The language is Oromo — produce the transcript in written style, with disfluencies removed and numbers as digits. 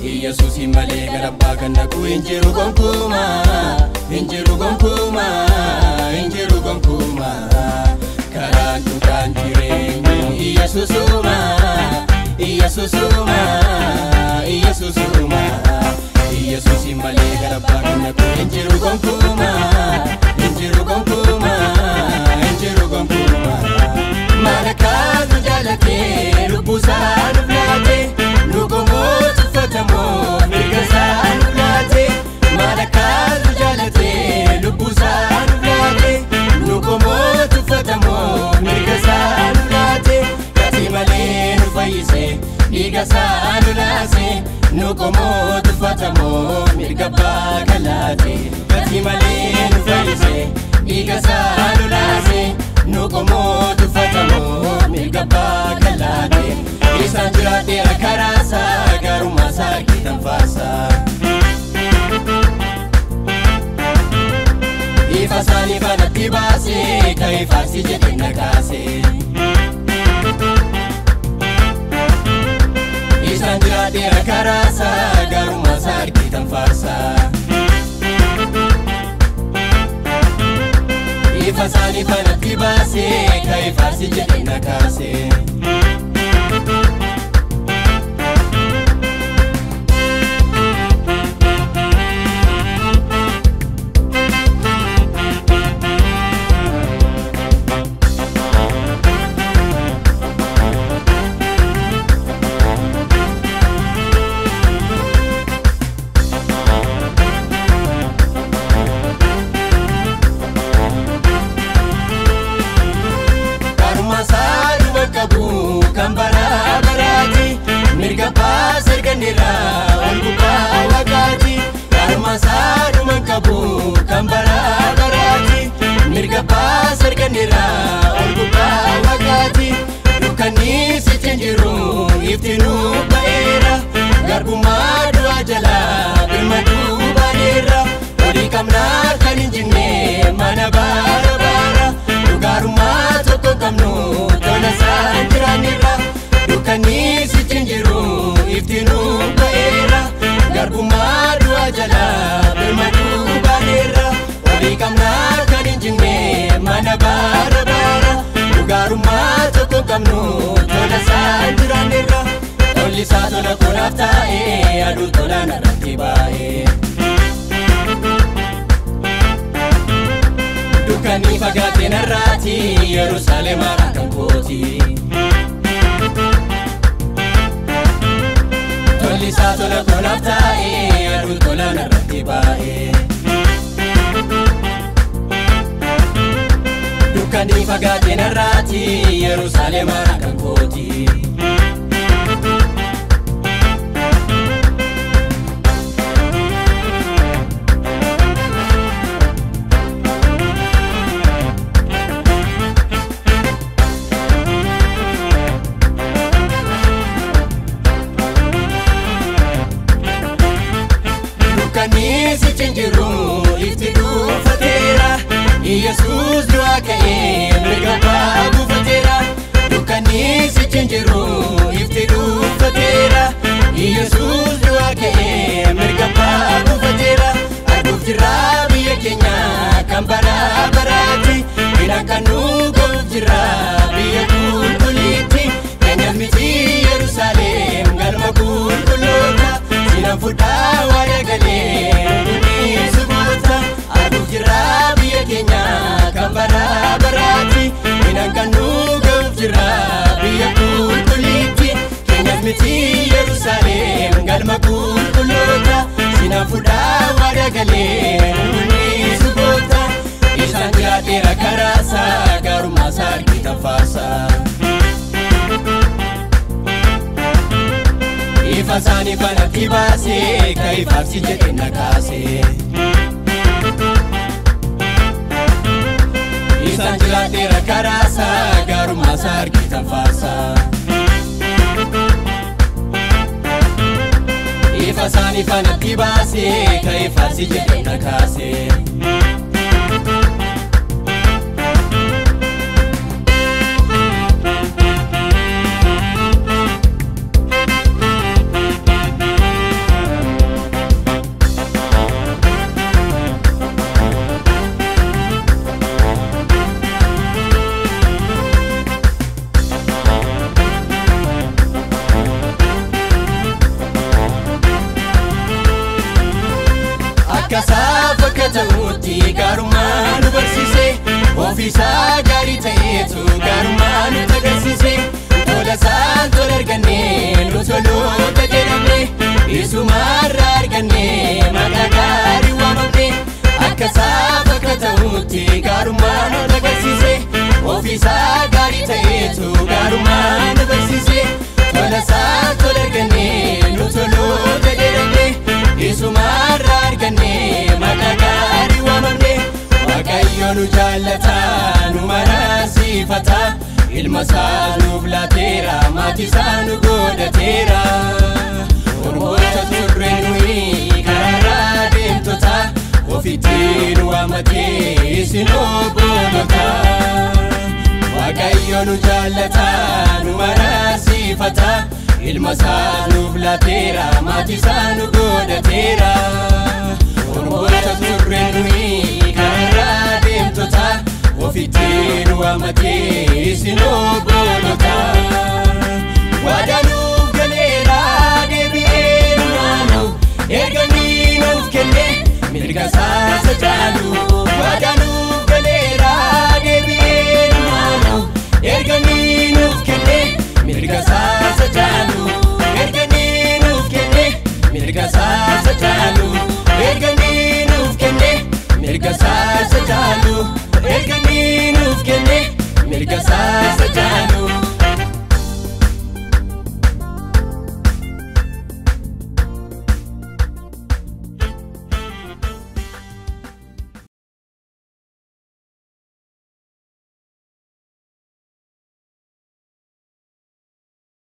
Yesus imale garabba kana ku injiru gonkuma karantu kanjireni Yesusuma Yesus imale garabba kana ku injiru gonkuma malaka jalate lubusa nulate nugomo tfatamo mirgasa nulate malaka jalate lubusa nulate nugomo tfatamo mirgasa nulate katimale nufaise igasa nulase nugomo tfatamo mirgaba galate katimale nufaise igasa nulase nugomo tfatamo mirgaba galate isanjira de karasa garuma sakitan fasa ifasani banati base kai fasi jedina kase isanjira de karasa garuma sakitan fasa ifasani banati base kai fasi jedina kase kambara barati mirga pasar gandira albuka wagati karma sadu mankabu kambara barati mirga pasar gandira albuka wagati dukani sichenjiru iftinu baera garbuma dua jala bimadu baera odi kamna kaninjine mana bara bara dugaruma toko kamnu tona sanjiranira dukani sichenjiru iftinu baera garbuma dua jala bimadu baera odi kamna kaninjine mana bara bara dugaruma toko kamnu tona sanjiranira tolli satona kunafta adu tona naratibae dukani fagate narrati Yerusalem arakan koti tolli satona kunafta adu tona naratibae dukani fagate narrati Yerusalem arakan koti sichenjiru iftidu fatera Yesus dua kae mirgaba gufatera dukani sichenjiru iftidu fatera Yesus dua kae mirgaba gufatera agufjira biya kenya kambara barati inakanu gufjira biya kulkuliti kenya miti Yerusalem galma kulkulota sinafuda waya gale kambara barati inakanu gufjira biya kulkuliti kenya miti Yerusalem garagalee Nuni subota Isaan jiraatera karaasa Garuma sargita faasa Ifa sani fanatti baase Kaifaarsi jedhe nakaase Isaan jiraatera karaasa Garuma sargita faasa Ifa sani fanatti baase Kaifaarsi jedhe nakaase Kasafa katauti garumaan barsise Ofisa gari ta'etu garumaan tagasise Tola saan tol arganne nutoloota jedhamne Isumarra arganne maqaa gaarii waamamne Kasafa katauti garumaan tagasise Ofisa gari ta'etu garumaan barsise Tola saan tol arganne nutoloota jedhamne Isumarra arganne maqaa gaarii waamamne Waaqayyo nu jaallata nu marasifata Ilma isaa nuuf laateera maatii isaa nu godhateera Ormoota turre nuyi karaarraa deemtota Ofitti nu waamatee isin obbolota Waaqayyo nu jaallata nu marasifata Ilma isaa nuuf laateera maatii isaa nu godhateera Ormoota turre nuyi karaarraa deemtota Ofitti nu waamatee isin obbolota Waadaa nuuf galeera deebi'ee nu naanna'u Erganii nuuf kenne mirga isaa caalu Waadaa nuuf galeera deebi'ee nu naanna'u Erganii nuuf kenne mirga isaa caalu Erganii nuuf kenne mirga isaa caalu Erganii nuuf kenne mirga isaa caalu Erganii nuuf kenne mirga isaa caalu